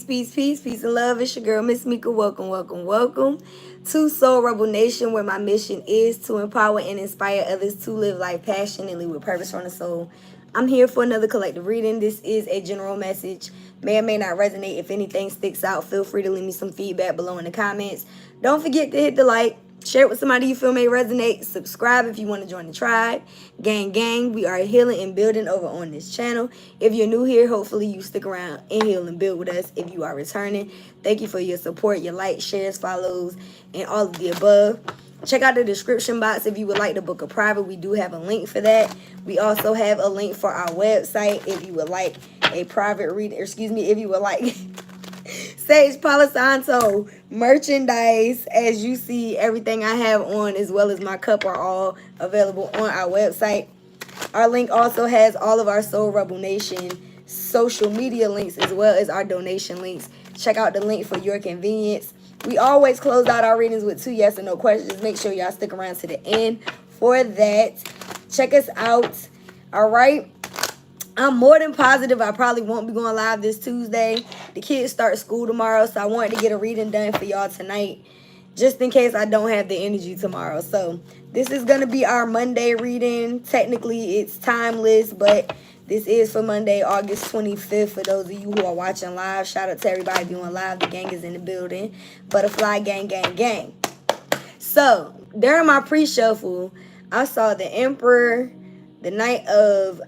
Peace and love. It's your girl, Miss Mika. Welcome to Soul Rebel Nation, where my mission is to empower and inspire others to live life passionately with purpose from the soul. I'm here for another collective reading. This is a general message. May or may not resonate. If anything sticks out, feel free to leave me some feedback below in the comments. Don't forget to hit the like. Share it with somebody you feel may resonate. Subscribe if you want to join the tribe. Gang, we are healing and building over on this channel. If you're new here, hopefully you stick around and heal and build with us. If you are returning, thank you for your support, your likes, shares, follows, and all of the above. Check out the description box if you would like to book a private. We do have a link for that. We also have a link for our website if you would like a private read. If you would like 𝔻𝕀𝕊𝓃𝕃𝕗 merchandise. As you see, everything I have on as well as my cup are all available on our website. Our link also has all of our Soul Rebel Nation social media links as well as our donation links. Check out the link for your convenience. We always close out our readings with 2 yes or no questions. Make sure y'all stick around to the end for that. Check us out. All right. I'm more than positive I probably won't be going live this Tuesday. The kids start school tomorrow, so I wanted to get a reading done for y'all tonight, just in case I don't have the energy tomorrow. So this is going to be our Monday reading. Technically, it's timeless, but this is for Monday, August 25th. For those of you who are watching live, shout out to everybody doing live. The gang is in the building. Butterfly gang. So during my pre-shuffle, I saw the Emperor, the Knight of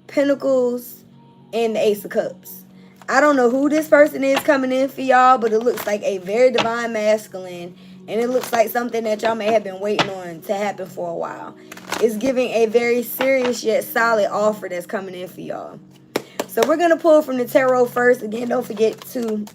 Pentacles, and the Ace of Cups. I don't know who this person is coming in for y'all, but it looks like a very divine masculine, and it looks like something that y'all may have been waiting on to happen for a while. It's giving a very serious yet solid offer that's coming in for y'all. So we're going to pull from the tarot first. Again, don't forget to,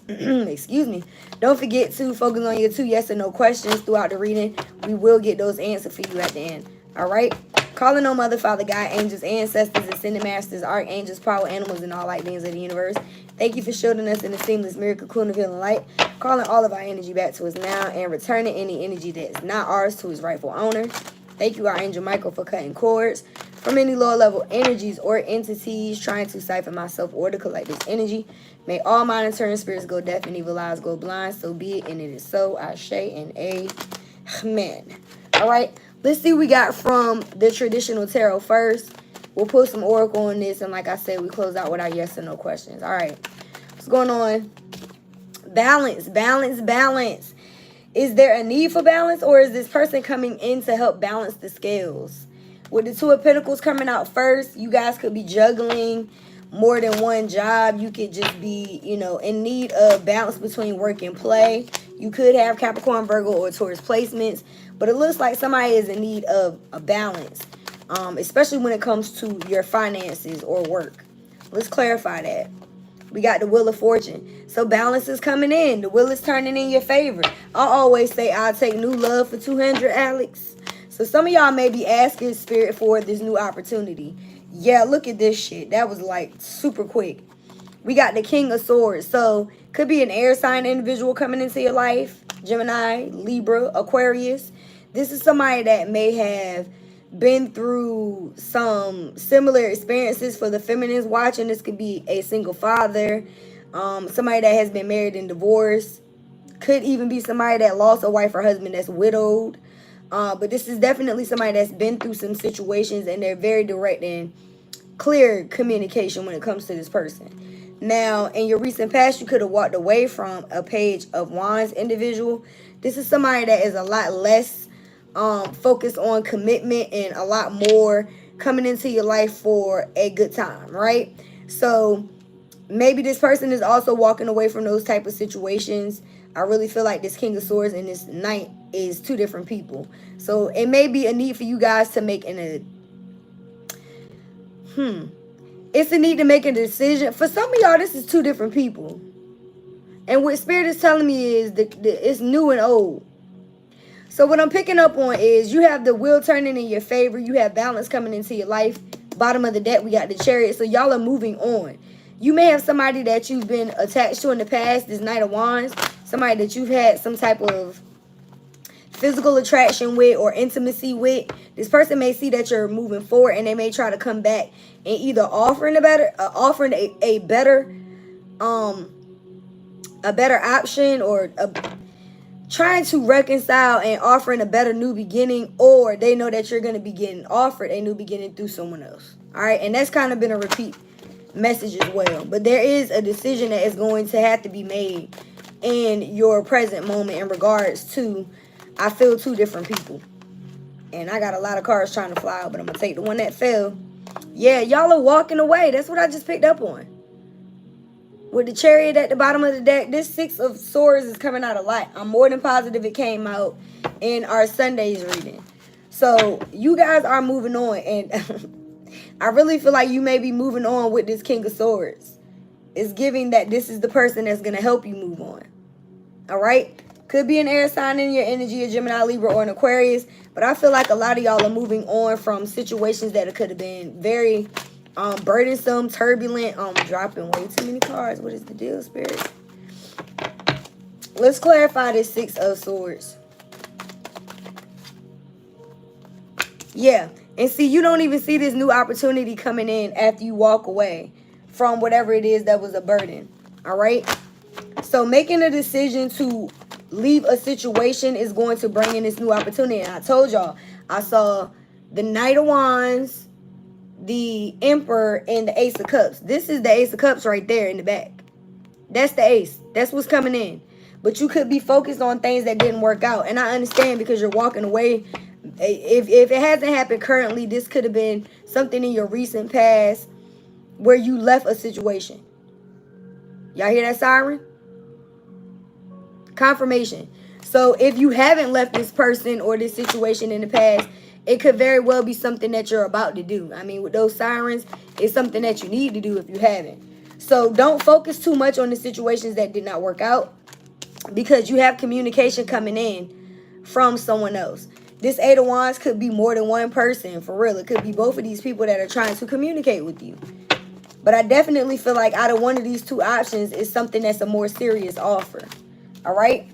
don't forget to focus on your 2 yes or no questions throughout the reading. We will get those answered for you at the end. All right? Calling on Mother, Father, God, angels, ancestors, ascended masters, archangels, power animals, and all light beings of the universe. Thank you for shielding us in the seamless miracle cocoon of healing light. Calling all of our energy back to us now and returning any energy that is not ours to its rightful owner. Thank you, Archangel Michael, for cutting cords from any lower-level energies or entities trying to siphon myself or the collective's energy. May all mind and turn spirits go deaf and evil eyes go blind. So be it, and it is so. Ashe and amen. All right. Let's see what we got from the traditional tarot first. We'll put some oracle on this, and like I said, we close out with our yes or no questions. All right. What's going on? Balance. Is there a need for balance, or is this person coming in to help balance the scales? With the 2 of Pentacles coming out first, you guys could be juggling more than one job. You could just be, in need of balance between work and play. You could have Capricorn, Virgo, or Taurus placements, but it looks like somebody is in need of a balance, especially when it comes to your finances or work. Let's clarify that. We got the Wheel of Fortune. So balance is coming in. The wheel is turning in your favor. I always say I'll take new love for 200, Alex. So some of y'all may be asking Spirit for this new opportunity. Yeah, look at this shit. That was like super quick. We got the King of Swords. So could be an air sign individual coming into your life. Gemini, Libra, Aquarius. This is somebody that may have been through some similar experiences. For the feminines watching, this could be a single father, somebody that has been married and divorced. Could even be somebody that lost a wife or husband that's widowed. But this is definitely somebody that's been through some situations, and they're very direct and clear communication when it comes to this person. Now, in your recent past, you could have walked away from a Page of Wands individual. This is somebody that is a lot less focused on commitment and a lot more coming into your life for a good time, right? So maybe this person is also walking away from those type of situations. I really feel like this King of Swords and this Knight is 2 different people. So it may be a need for you guys to make it's a need to make a decision. For some of y'all, this is 2 different people. And what Spirit is telling me is that it's new and old. So what I'm picking up on is you have the wheel turning in your favor. You have balance coming into your life. Bottom of the deck, we got the Chariot. So y'all are moving on. You may have somebody that you've been attached to in the past, this Knight of Wands. Somebody that you've had some type of physical attraction with or intimacy with. This person may see that you're moving forward, and they may try to come back and either offering a better a better option, or trying to reconcile and offering a better new beginning, or they know that you're going to be getting offered a new beginning through someone else. All right, and that's kind of been a repeat message as well. But there is a decision that is going to have to be made in your present moment in regards to, I feel, two different people. And I got a lot of cards trying to fly out, but I'm going to take the one that fell. Yeah, y'all are walking away. That's what I just picked up on. With the Chariot at the bottom of the deck, this Six of Swords is coming out a lot. I'm more than positive it came out in our Sunday's reading. So you guys are moving on, and I really feel like you may be moving on with this King of Swords. It's giving that this is the person that's going to help you move on. All right? Could be an air sign in your energy, a Gemini, Libra, or an Aquarius. But I feel like a lot of y'all are moving on from situations that could have been very burdensome, turbulent. Dropping way too many cards. What is the deal, Spirit? Let's clarify this Six of Swords. Yeah. And see, you don't even see this new opportunity coming in after you walk away from whatever it is that was a burden. All right? So making a decision to leave a situation is going to bring in this new opportunity. And I told y'all, I saw the Knight of Wands, the Emperor, and the Ace of Cups. This is the Ace of Cups right there in the back. That's the Ace. That's what's coming in. But you could be focused on things that didn't work out. And I understand, because you're walking away. If it hasn't happened currently, this could have been something in your recent past where you left a situation. Y'all hear that siren? Confirmation. So if you haven't left this person or this situation in the past, it could very well be something that you're about to do. I mean, with those sirens, it's something that you need to do if you haven't. So don't focus too much on the situations that did not work out, because you have communication coming in from someone else. This Eight of Wands could be more than one person, for real. It could be both of these people that are trying to communicate with you. But I definitely feel like out of one of these two options is something that's a more serious offer. All right?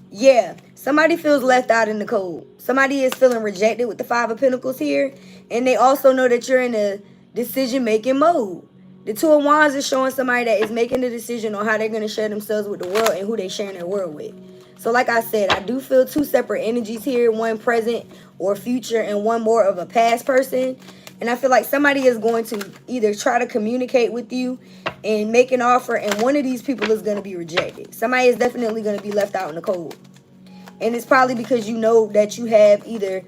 Yeah. Somebody feels left out in the cold. Somebody is feeling rejected with the Five of Pentacles here. And they also know that you're in a decision-making mode. The Two of Wands is showing somebody that is making a decision on how they're going to share themselves with the world and who they're sharing their world with. So like I said, I do feel two separate energies here. One present or future, and one more of a past person. And I feel like somebody is going to either try to communicate with you and make an offer, and one of these people is going to be rejected. Somebody is definitely going to be left out in the cold. And it's probably because you know that you have either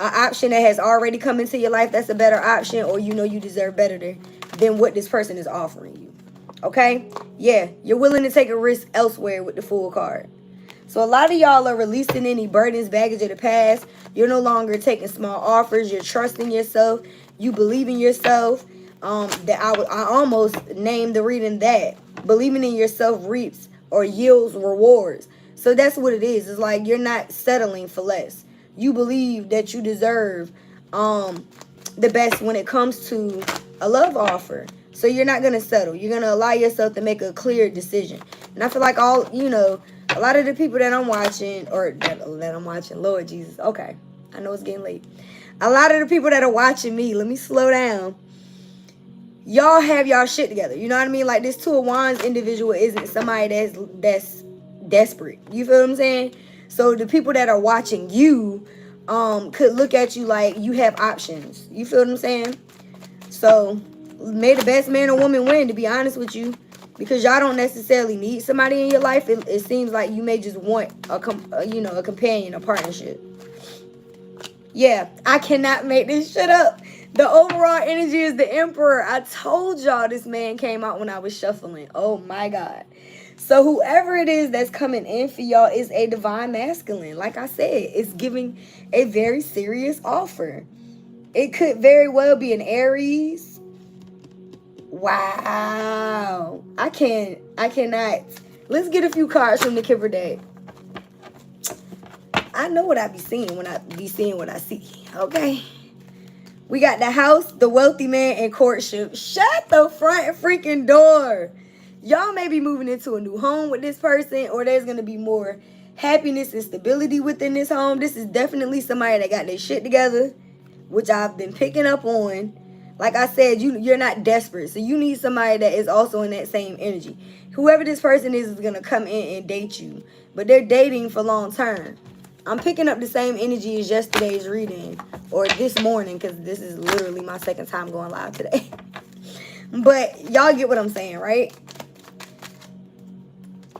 an option that has already come into your life that's a better option, or you know you deserve better than what this person is offering you. Okay? Yeah, you're willing to take a risk elsewhere with the Fool card. So a lot of y'all are releasing any burdens, baggage of the past. You're no longer taking small offers. You're trusting yourself. You believe in yourself. That I almost named the reading that. Believing in yourself reaps or yields rewards. So that's what it is. It's like you're not settling for less. You believe that you deserve the best when it comes to a love offer. So you're not going to settle. You're going to allow yourself to make a clear decision. And I feel like a lot of the people that I'm watching, or that I'm watching, Lord Jesus, okay, I know it's getting late. A lot of the people that are watching me, let me slow down. Y'all have y'all shit together. You know what I mean? Like, this Two of Wands individual isn't somebody that's desperate. You feel what I'm saying? So the people that are watching you could look at you like you have options. You feel what I'm saying? So may the best man or woman win, to be honest with you. Because y'all don't necessarily need somebody in your life. It seems like you may just want a companion, a partnership. Yeah, I cannot make this shit up. The overall energy is the Emperor. I told y'all this man came out when I was shuffling. Oh my God. So whoever it is that's coming in for y'all is a divine masculine. Like I said, it's giving a very serious offer. It could very well be an Aries. Wow. I cannot. Let's get a few cards from the Kipper deck. I know what I be seeing when I be seeing what I see. Okay. We got the House, the Wealthy Man, and Courtship. Shut the front freaking door. Y'all may be moving into a new home with this person, or there's going to be more happiness and stability within this home. This is definitely somebody that got their shit together, which I've been picking up on. Like I said, you're not desperate. So you need somebody that is also in that same energy. Whoever this person is going to come in and date you. But they're dating for long term. I'm picking up the same energy as yesterday's reading. Or this morning, because this is literally my second time going live today. But y'all get what I'm saying, right?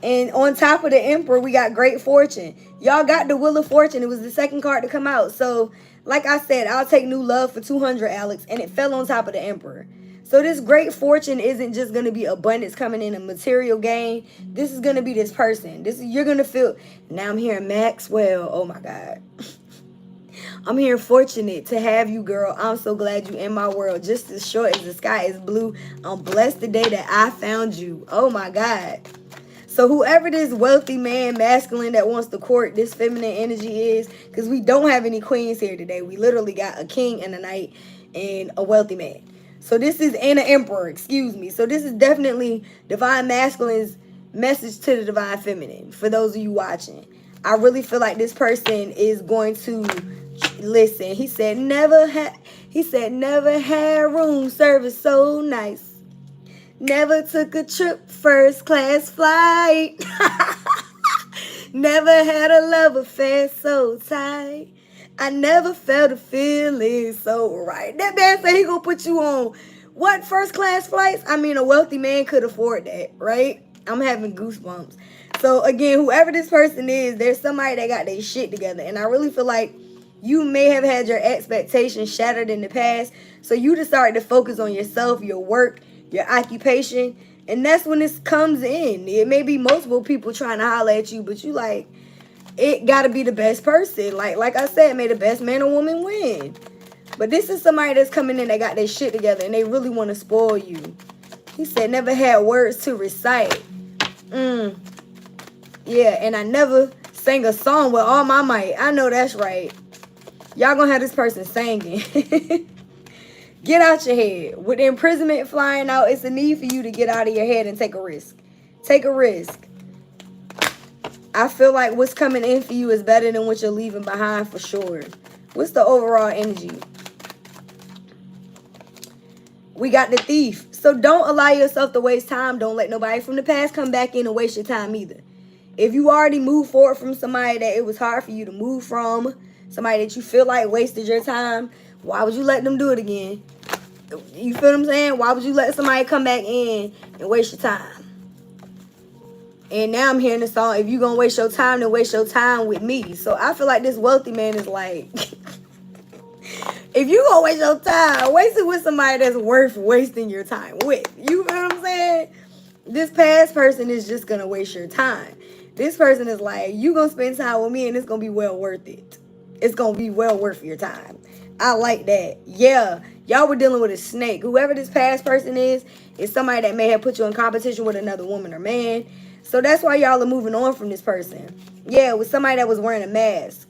And on top of the Emperor, we got great fortune. Y'all got the Wheel of Fortune. It was the second card to come out. So, like I said, I'll take new love for 200, Alex. And it fell on top of the Emperor. So this great fortune isn't just going to be abundance coming in, a material gain. This is going to be this person. You're going to feel. Now I'm hearing Maxwell. Oh, my God. I'm here fortunate to have you, girl. I'm so glad you in my world. Just as short as the sky is blue. I'm blessed the day that I found you. Oh, my God. So whoever this wealthy man, masculine, that wants to court this feminine energy is, because we don't have any queens here today. We literally got a king and a knight and a wealthy man. So this is, and an emperor, excuse me. So this is definitely divine masculine's message to the divine feminine. For those of you watching, I really feel like this person is going to listen. He said never had room service so nice. Never took a trip first class flight. Never had a love affair so tight. I never felt a feeling so right. That man said he gonna put you on what first class flights? I mean, a wealthy man could afford that, right? I'm having goosebumps. So again, whoever this person is, there's somebody that got their shit together. And I really feel like you may have had your expectations shattered in the past. So you just started to focus on yourself, your work, your occupation. And that's when this comes in. It may be multiple people trying to holler at you, but you like, it got to be the best person. Like I said, may the best man or woman win. But this is somebody that's coming in that got their shit together and they really want to spoil you. He said, never had words to recite. Yeah, and I never sang a song with all my might. I know that's right. Y'all gonna have this person singing. Get out your head. With the imprisonment flying out, it's a need for you to get out of your head and take a risk. Take a risk. I feel like what's coming in for you is better than what you're leaving behind for sure. What's the overall energy? We got the Thief. So don't allow yourself to waste time. Don't let nobody from the past come back in and waste your time either. If you already moved forward from somebody that it was hard for you to move from, somebody that you feel like wasted your time, why would you let them do it again? You feel what I'm saying? Why would you let somebody come back in and waste your time? And now I'm hearing the song, if you're going to waste your time, then waste your time with me. So I feel like this wealthy man is like, if you going to waste your time, waste it with somebody that's worth wasting your time with. You feel what I'm saying? This past person is just going to waste your time. This person is like, you going to spend time with me and it's going to be well worth it. It's going to be well worth your time. I like that. Yeah, y'all were dealing with a snake. Whoever this past person is somebody that may have put you in competition with another woman or man. So that's why y'all are moving on from this person. Yeah, with somebody that was wearing a mask.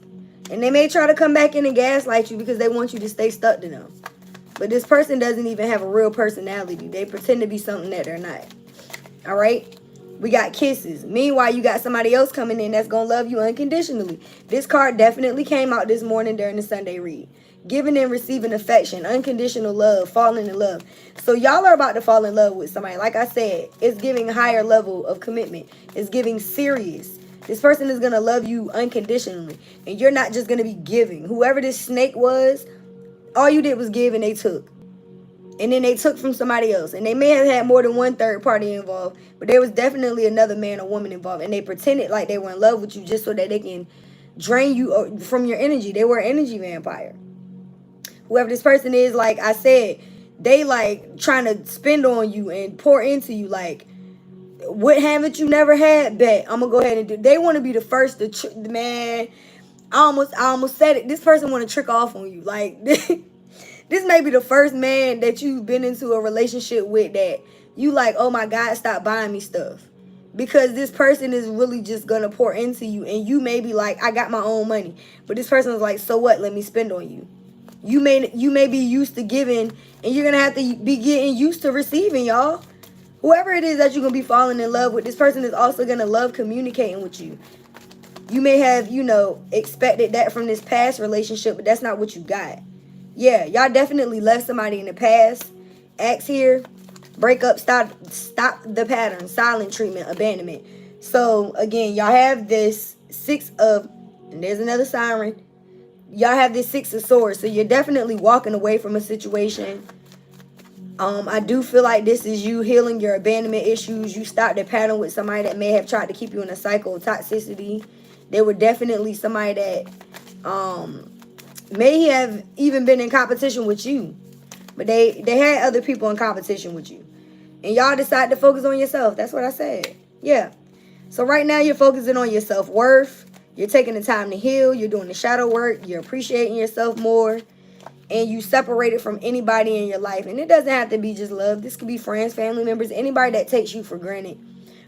And they may try to come back in and gaslight you because they want you to stay stuck to them. But this person doesn't even have a real personality. They pretend to be something that they're not. All right? We got kisses. Meanwhile, you got somebody else coming in that's going to love you unconditionally. This card definitely came out this morning during the Sunday read. Giving and receiving affection, unconditional love, falling in love. So y'all are about to fall in love with somebody. Like I said, it's giving a higher level of commitment. It's giving serious. This person is going to love you unconditionally. And you're not just going to be giving. Whoever this snake was, all you did was give and they took. And then they took from somebody else. And they may have had more than one third party involved. But there was definitely another man or woman involved. And they pretended like they were in love with you just so that they can drain you from your energy. They were an energy vampire. Whoever this person is, like I said, they like trying to spend on you and pour into you. Like, what haven't you never had? Bet I'm gonna go ahead and do. They want to be the first to man. I almost said it. This person want to trick off on you. Like this may be the first man that you've been into a relationship with that you like. Oh my God, stop buying me stuff. Because this person is really just gonna pour into you, and you may be like, I got my own money, but this person is like, so what? Let me spend on you. You may be used to giving, and you're gonna have to be getting used to receiving, y'all. Whoever it is that you're gonna be falling in love with, this person is also gonna love communicating with you. You may have, expected that from this past relationship, but that's not what you got. Yeah, y'all definitely left somebody in the past. Axe here. Break up, stop the pattern, silent treatment, abandonment. So again, y'all have this and there's another siren. Y'all have this 6 of swords. So you're definitely walking away from a situation. I do feel like this is you healing your abandonment issues. You stopped the pattern with somebody that may have tried to keep you in a cycle of toxicity. They were definitely somebody that may have even been in competition with you. But they had other people in competition with you. And y'all decided to focus on yourself. That's what I said. Yeah. So right now you're focusing on your self-worth. You're taking the time to heal. You're doing the shadow work. You're appreciating yourself more. And you separated from anybody in your life. And it doesn't have to be just love. This could be friends, family members, anybody that takes you for granted.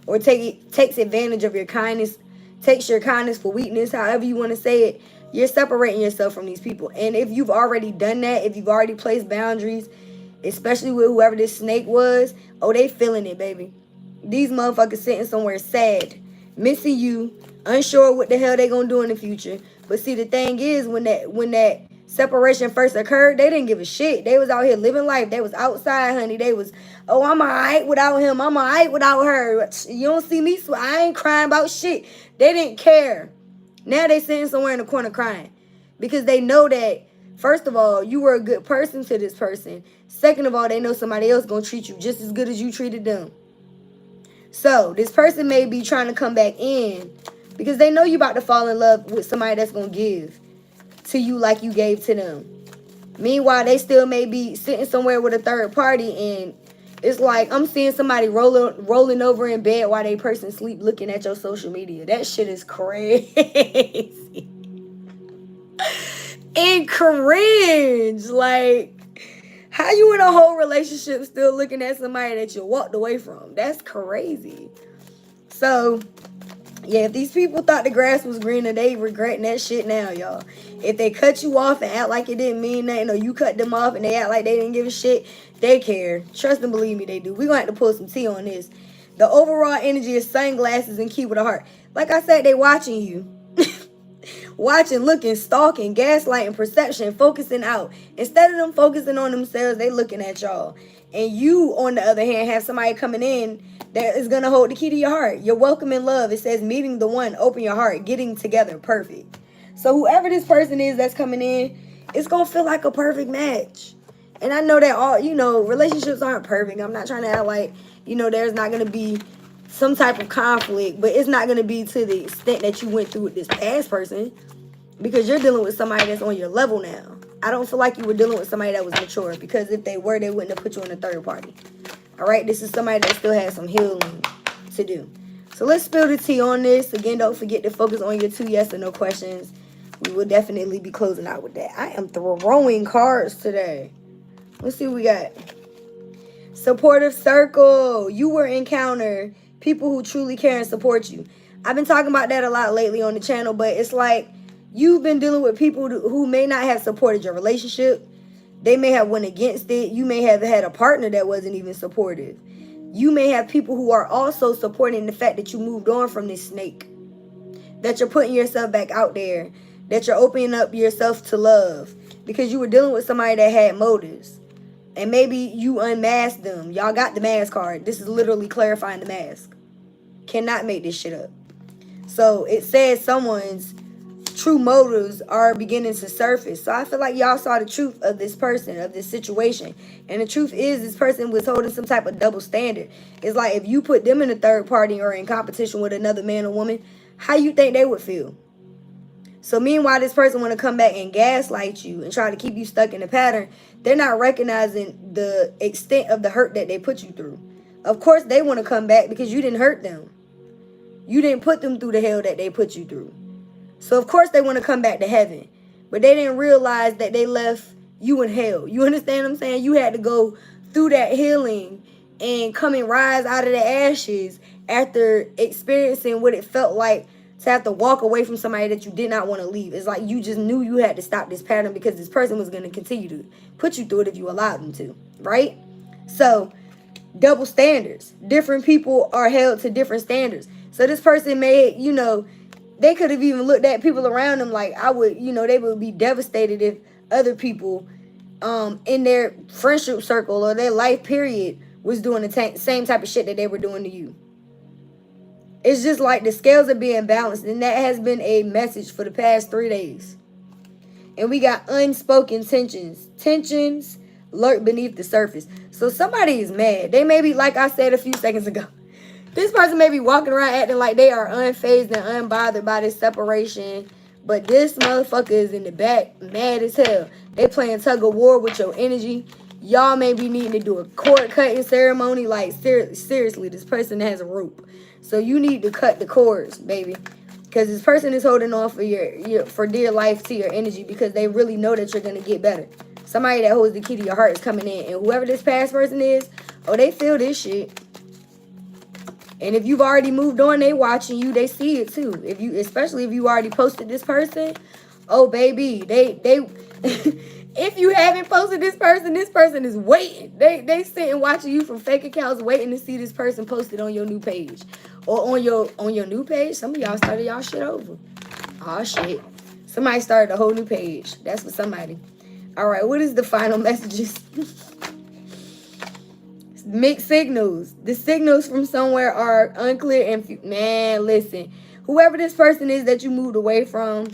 Or takes advantage of your kindness. Takes your kindness for weakness. However you want to say it. You're separating yourself from these people. And if you've already done that, if you've already placed boundaries, especially with whoever this snake was, oh, they feeling it, baby. These motherfuckers sitting somewhere sad, missing you, unsure what the hell they gonna do in the future. But see, the thing is, when that separation first occurred, they didn't give a shit. They was out here living life. They was outside, honey. They was, oh, I'm alright without him. I'm alright without her. You don't see me, I ain't crying about shit. They didn't care. Now they sitting somewhere in the corner crying because they know that, first of all, you were a good person to this person. Second of all, they know somebody else going to treat you just as good as you treated them. So this person may be trying to come back in because they know you about to fall in love with somebody that's going to give to you like you gave to them. Meanwhile, they still may be sitting somewhere with a third party, and it's like I'm seeing somebody rolling over in bed while they person sleep looking at your social media. That shit is crazy. And cringe. Like, how you in a whole relationship still looking at somebody that you walked away from? That's crazy. So, yeah, if these people thought the grass was greener, they regretting that shit now, y'all. If they cut you off and act like it didn't mean nothing, or you cut them off and they act like they didn't give a shit, they care. Trust and believe me, they do. We're going to have to pull some tea on this. The overall energy is sunglasses and key with a heart. Like I said, they watching you. Watching, looking, stalking, gaslighting, perception, focusing out. Instead of them focusing on themselves, they looking at y'all. And you, on the other hand, have somebody coming in that is going to hold the key to your heart. You're welcome in love. It says meeting the one, open your heart, getting together, perfect. So whoever this person is that's coming in, it's going to feel like a perfect match. And I know that all, relationships aren't perfect. I'm not trying to act like, there's not going to be some type of conflict, but it's not going to be to the extent that you went through with this past person, because you're dealing with somebody that's on your level now. I don't feel like you were dealing with somebody that was mature, because if they were, they wouldn't have put you in a third party. All right, this is somebody that still has some healing to do. So let's spill the tea on this. Again, don't forget to focus on your 2 yes or no questions. We will definitely be closing out with that. I am throwing cards today. Let's see what we got. Supportive circle. You will encounter people who truly care and support you. I've been talking about that a lot lately on the channel, but it's like you've been dealing with people who may not have supported your relationship. They may have went against it. You may have had a partner that wasn't even supportive. You may have people who are also supporting the fact that you moved on from this snake, that you're putting yourself back out there, that you're opening up yourself to love, because you were dealing with somebody that had motives. And maybe you unmasked them. Y'all got the mask card. This is literally clarifying the mask. Cannot make this shit up. So it says someone's true motives are beginning to surface. So I feel like y'all saw the truth of this person, of this situation. And the truth is, this person was holding some type of double standard. It's like if you put them in a third party or in competition with another man or woman, how you think they would feel? So meanwhile, this person want to come back and gaslight you and try to keep you stuck in a pattern. They're not recognizing the extent of the hurt that they put you through. Of course, they want to come back because you didn't hurt them. You didn't put them through the hell that they put you through. So of course they want to come back to heaven. But they didn't realize that they left you in hell. You understand what I'm saying? You had to go through that healing and come and rise out of the ashes after experiencing what it felt like to have to walk away from somebody that you did not want to leave. It's like you just knew you had to stop this pattern because this person was going to continue to put you through it if you allowed them to, right? So, double standards. Different people are held to different standards. So this person may, they could have even looked at people around them like they would be devastated if other people in their friendship circle or their life period was doing the same type of shit that they were doing to you. It's just like the scales are being balanced, and that has been a message for the past 3 days. And we got unspoken tensions. Tensions lurk beneath the surface. So somebody is mad. They may be, like I said a few seconds ago, this person may be walking around acting like they are unfazed and unbothered by this separation. But this motherfucker is in the back mad as hell. They playing tug of war with your energy. Y'all may be needing to do a cord cutting ceremony. Like, seriously, this person has a rope. So you need to cut the cords, baby. Because this person is holding on for dear life to your energy because they really know that you're going to get better. Somebody that holds the key to your heart is coming in. And whoever this past person is, oh, they feel this shit. And if you've already moved on, they watching you. They see it too. Especially if you already posted this person, oh baby, they if you haven't posted this person is waiting. They sitting watching you from fake accounts, waiting to see this person posted on your new page. Or on your new page. Some of y'all started y'all shit over. Oh shit. Somebody started a whole new page. That's for somebody. Alright, what is the final messages? Mixed signals. The signals from somewhere are unclear and man, listen. Whoever this person is that you moved away from,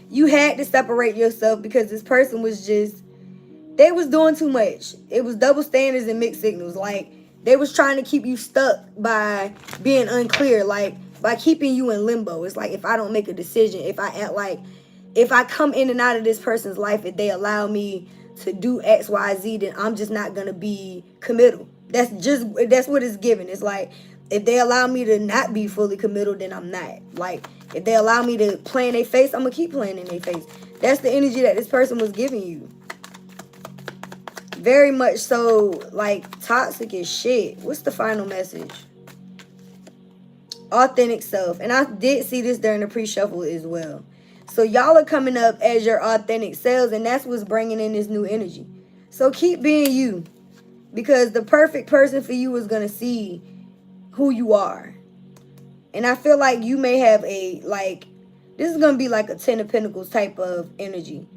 you had to separate yourself because this person was just, they was doing too much. It was double standards and mixed signals. Like, they was trying to keep you stuck by being unclear, like by keeping you in limbo. It's like, if I don't make a decision, if I come in and out of this person's life, if they allow me to do X, Y, Z, then I'm just not gonna be committal. That's what it's given. It's like, if they allow me to not be fully committal, then I'm not. Like, if they allow me to play in their face, I'm gonna keep playing in their face. That's the energy that this person was giving you. Very much so, like, toxic as shit. What's the final message? Authentic self. And I did see this during the pre-shuffle as well. So y'all are coming up as your authentic selves, and that's what's bringing in this new energy. So keep being you, because the perfect person for you is going to see who you are. And I feel like you may have this is going to be like a 10 of Pentacles type of energy.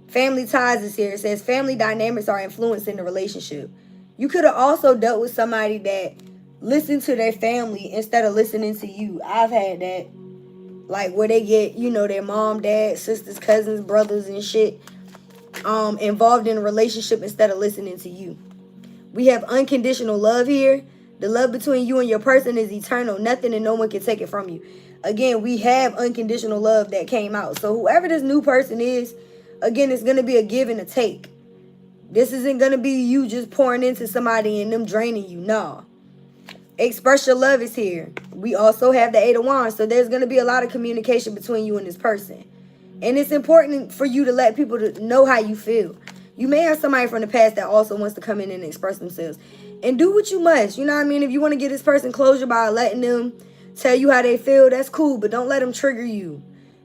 Family ties is here. It says family dynamics are influencing the relationship. You could have also dealt with somebody that listened to their family instead of listening to you. I've had that. Like, where they get, their mom, dad, sisters, cousins, brothers, and shit involved in a relationship instead of listening to you. We have unconditional love here. The love between you and your person is eternal. Nothing and no one can take it from you. Again, we have unconditional love that came out. So whoever this new person is, again, it's going to be a give and a take. This isn't going to be you just pouring into somebody and them draining you. No. Express your love is here. We also have the 8 of Wands. So there's going to be a lot of communication between you and this person. And it's important for you to let people know how you feel. You may have somebody from the past that also wants to come in and express themselves. And do what you must. You know what I mean? If you want to get this person closure by letting them tell you how they feel, that's cool. But don't let them trigger you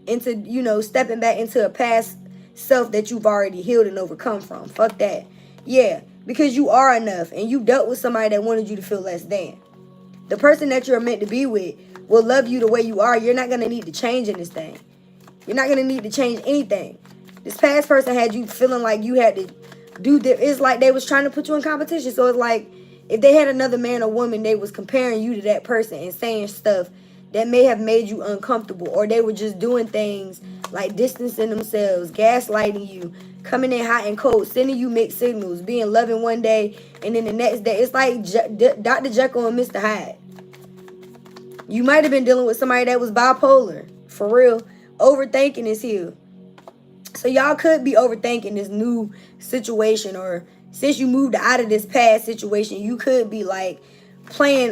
into, stepping back into a past self that you've already healed and overcome from. Fuck that. Yeah, because you are enough. And you dealt with somebody that wanted you to feel less than. The person that you're meant to be with will love you the way you are. You're not going to need to change in this thing. You're not going to need to change anything. This past person had you feeling like you had to do this. It's like they was trying to put you in competition. So it's like if they had another man or woman, they was comparing you to that person and saying stuff that may have made you uncomfortable. Or they were just doing things like distancing themselves, gaslighting you, coming in hot and cold, sending you mixed signals, being loving one day, and then the next day, it's like Dr. Jekyll and Mr. Hyde. You might have been dealing with somebody that was bipolar. For real. Overthinking is here. So y'all could be overthinking this new situation, or since you moved out of this past situation, you could be like playing,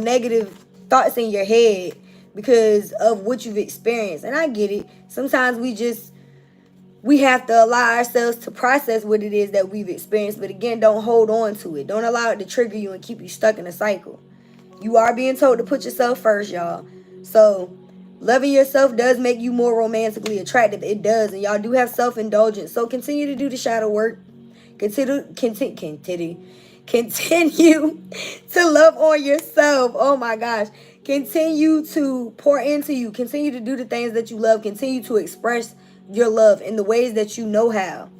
negative thoughts in your head because of what you've experienced. And I get it. Sometimes we have to allow ourselves to process what it is that we've experienced. But again, don't hold on to it. Don't allow it to trigger you and keep you stuck in a cycle. You are being told to put yourself first, y'all. So loving yourself does make you more romantically attractive. It does. And y'all do have self-indulgence. So continue to do the shadow work. Continue to love on yourself. Oh my gosh. Continue to pour into you. Continue to do the things that you love. Continue to express your love in the ways that you know how.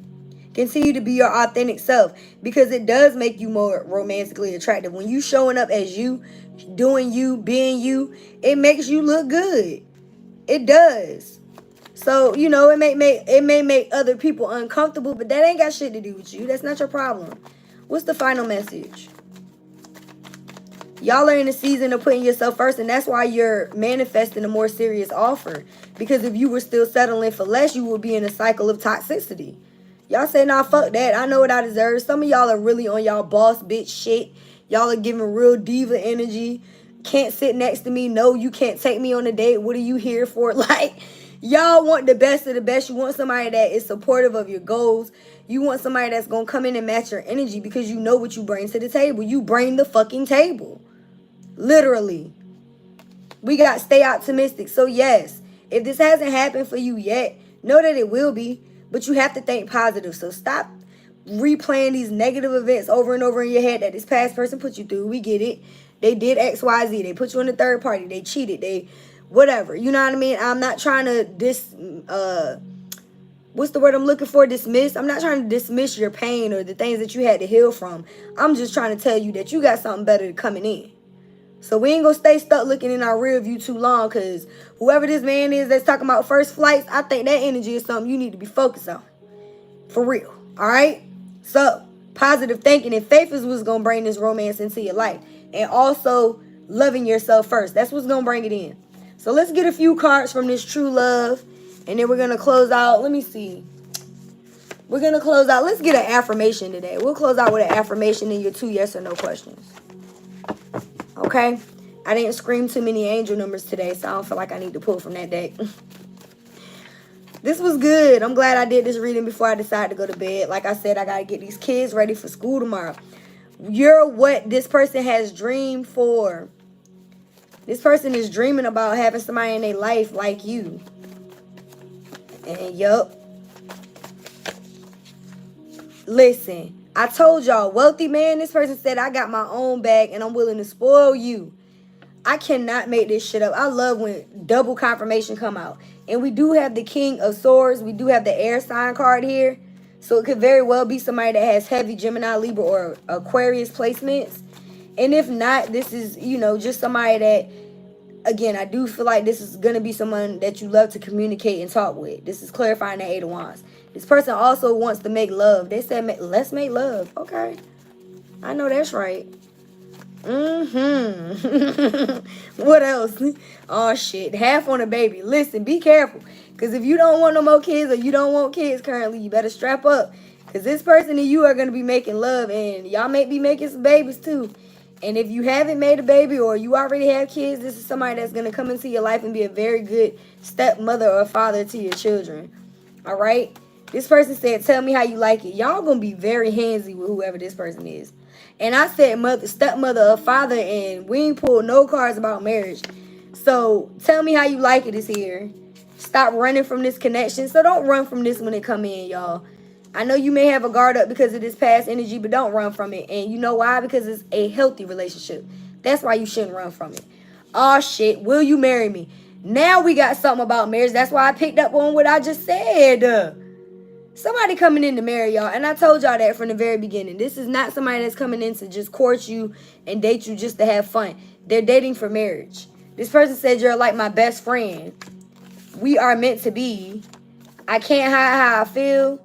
Continue to be your authentic self, because it does make you more romantically attractive. When you showing up as you, doing you, being you, it makes you look good. It does. So, you know, it may make other people uncomfortable, but that ain't got shit to do with you. That's not your problem. What's the final message? Y'all are in the season of putting yourself first, and that's why you're manifesting a more serious offer. Because if you were still settling for less, you would be in a cycle of toxicity. Y'all say, nah, fuck that. I know what I deserve. Some of y'all are really on y'all boss bitch shit. Y'all are giving real diva energy. Can't sit next to me. No, you can't take me on a date. What are you here for? Like, y'all want the best of the best. You want somebody that is supportive of your goals. You want somebody that's going to come in and match your energy, because you know what you bring to the table. You bring the fucking table. Literally. We got stay optimistic. So yes, if this hasn't happened for you yet, know that it will be, but you have to think positive. So stop replaying these negative events over and over in your head that this past person put you through. We get it. They did XYZ. They put you in a third party. They cheated. They whatever. You know what I mean? I'm not trying to what's the word I'm looking for? Dismiss. I'm not trying to dismiss your pain or the things that you had to heal from. I'm just trying to tell you that you got something better coming in. So we ain't gonna stay stuck looking in our rear view too long, because whoever this man is that's talking about first flights, I think that energy is something you need to be focused on. For real. All right? So, positive thinking and faith is what's gonna bring this romance into your life. And also loving yourself first. That's what's gonna bring it in. So let's get a few cards from this true love. And then we're gonna close out. Let me see. We're gonna close out. Let's get an affirmation today. We'll close out with an affirmation and your 2 yes or no questions. Okay, I didn't scream too many angel numbers today, so I don't feel like I need to pull from that deck. This was good. I'm glad I did this reading before I decided to go to bed. Like I said, I got to get these kids ready for school tomorrow. You're what this person has dreamed for. This person is dreaming about having somebody in their life like you. And yup. Listen. I told y'all, wealthy man, this person said, I got my own bag and I'm willing to spoil you. I cannot make this shit up. I love when double confirmation come out. And we do have the King of Swords. We do have the air sign card here. So it could very well be somebody that has heavy Gemini, Libra, or Aquarius placements. And if not, this is, you know, just somebody that, again, I do feel like this is going to be someone that you love to communicate and talk with. This is clarifying the Eight of Wands. This person also wants to make love. They said, let's make love. Okay. I know that's right. What else? Oh, shit. Half on a baby. Listen, be careful. Because if you don't want no more kids, or you don't want kids currently, you better strap up. Because this person and you are going to be making love. And y'all may be making some babies too. And if you haven't made a baby, or you already have kids, this is somebody that's going to come into your life and be a very good stepmother or father to your children. All right? This person said, tell me how you like it. Y'all going to be very handsy with whoever this person is. And I said mother, stepmother or father, and we ain't pulled no cards about marriage. So tell me how you like it is here. Stop running from this connection. So don't run from this when it come in, y'all. I know you may have a guard up because of this past energy, but don't run from it. And you know why? Because it's a healthy relationship. That's why you shouldn't run from it. Oh, shit. Will you marry me? Now we got something about marriage. That's why I picked up on what I just said. Somebody coming in to marry y'all. And I told y'all that from the very beginning. This is not somebody that's coming in to just court you and date you just to have fun. They're dating for marriage. This person said, you're like my best friend. We are meant to be. I can't hide how I feel.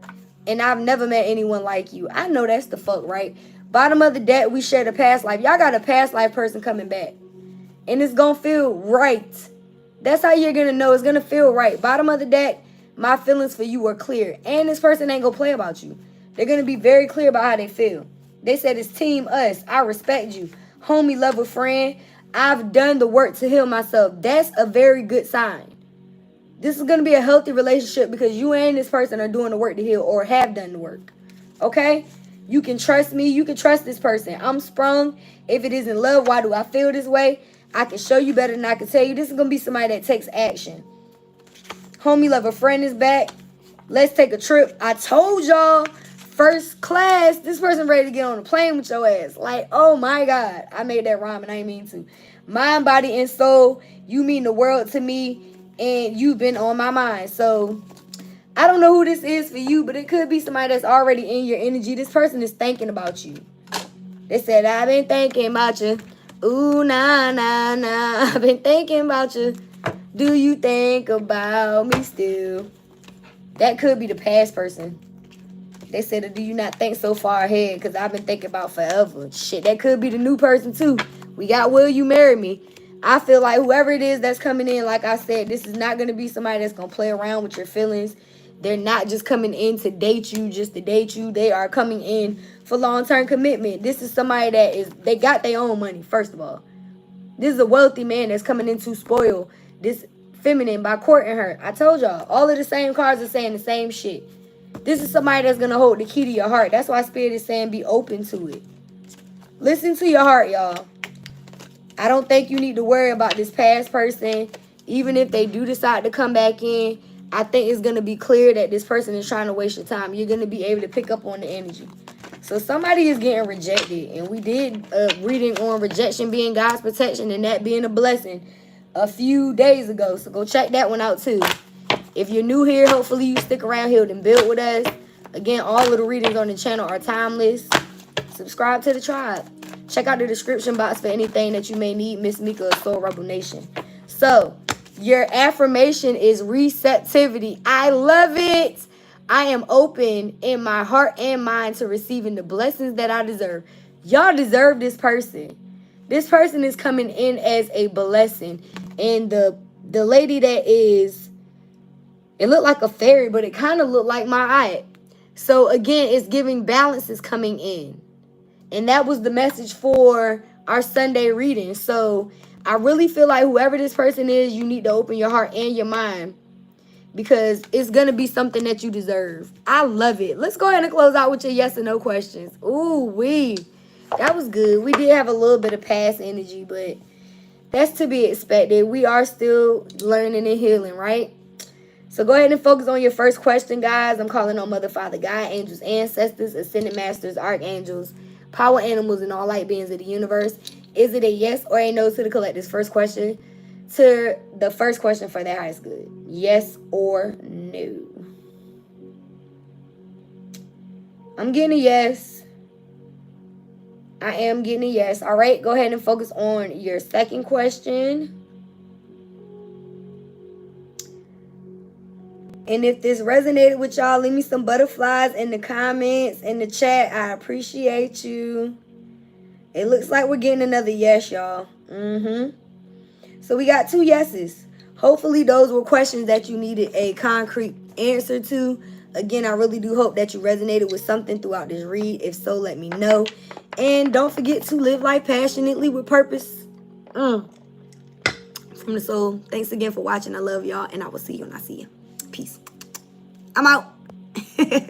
And I've never met anyone like you. I know that's the fuck, right? Bottom of the deck, we shared a past life. Y'all got a past life person coming back. And it's going to feel right. That's how you're going to know it's going to feel right. Bottom of the deck, my feelings for you are clear. And this person ain't going to play about you. They're going to be very clear about how they feel. They said it's team us. I respect you. Homie, lover, friend. I've done the work to heal myself. That's a very good sign. This is going to be a healthy relationship because you and this person are doing the work to heal or have done the work. Okay? You can trust me. You can trust this person. I'm sprung. If it isn't love, why do I feel this way? I can show you better than I can tell you. This is going to be somebody that takes action. Homie, lover, friend is back. Let's take a trip. I told y'all, first class, this person ready to get on a plane with your ass. Like, oh my God. I made that rhyme and I didn't mean to. Mind, body, and soul. You mean the world to me. And you've been on my mind. So I don't know who this is for you, but it could be somebody that's already in your energy. This person is thinking about you. They said, I've been thinking about you. Ooh, nah, nah, nah. I've been thinking about you. Do you think about me still? That could be the past person. They said, do you not think so far ahead? Because I've been thinking about forever. Shit, that could be the new person too. We got Will You Marry Me? I feel like whoever it is that's coming in, like I said, this is not going to be somebody that's going to play around with your feelings. They're not just coming in to date you, just to date you. They are coming in for long-term commitment. This is somebody that they got their own money, first of all. This is a wealthy man that's coming in to spoil this feminine by courting her. I told y'all, all of the same cards are saying the same shit. This is somebody that's going to hold the key to your heart. That's why Spirit is saying be open to it. Listen to your heart, y'all. I don't think you need to worry about this past person. Even if they do decide to come back in, I think it's going to be clear that this person is trying to waste your time. You're going to be able to pick up on the energy. So somebody is getting rejected. And we did a reading on rejection being God's protection and that being a blessing a few days ago. So go check that one out too. If you're new here, hopefully you stick around here and build with us. Again, all of the readings on the channel are timeless. Subscribe to the tribe. Check out the description box for anything that you may need, Miss Mika of Soul Rebel Nation. So, your affirmation is receptivity. I love it. I am open in my heart and mind to receiving the blessings that I deserve. Y'all deserve this person. This person is coming in as a blessing. And the lady that is, it looked like a fairy, but it kind of looked like my eye. So, again, it's giving balance is coming in. And that was the message for our Sunday reading. So I really feel like whoever this person is, you need to open your heart and your mind because it's going to be something that you deserve. I love it. Let's go ahead and close out with your yes or no questions. Ooh, that was good. We did have a little bit of past energy, but that's to be expected. We are still learning and healing, right? So go ahead and focus on your first question, guys. I'm calling on Mother, Father, God, angels, ancestors, ascended masters, archangels, power animals, and all light beings of the universe. Is it a yes or a no to the collective's first question? To the first question for their highest good. Yes or no? I'm getting a yes. I am getting a yes. All right, go ahead and focus on your second question. And if this resonated with y'all, leave me some butterflies in the comments, in the chat. I appreciate you. It looks like we're getting another yes, y'all. So we got 2 yeses. Hopefully those were questions that you needed a concrete answer to. Again, I really do hope that you resonated with something throughout this read. If so, let me know. And don't forget to live life passionately with purpose. From the soul. Thanks again for watching. I love y'all, and I will see you when I see you. Peace. I'm out.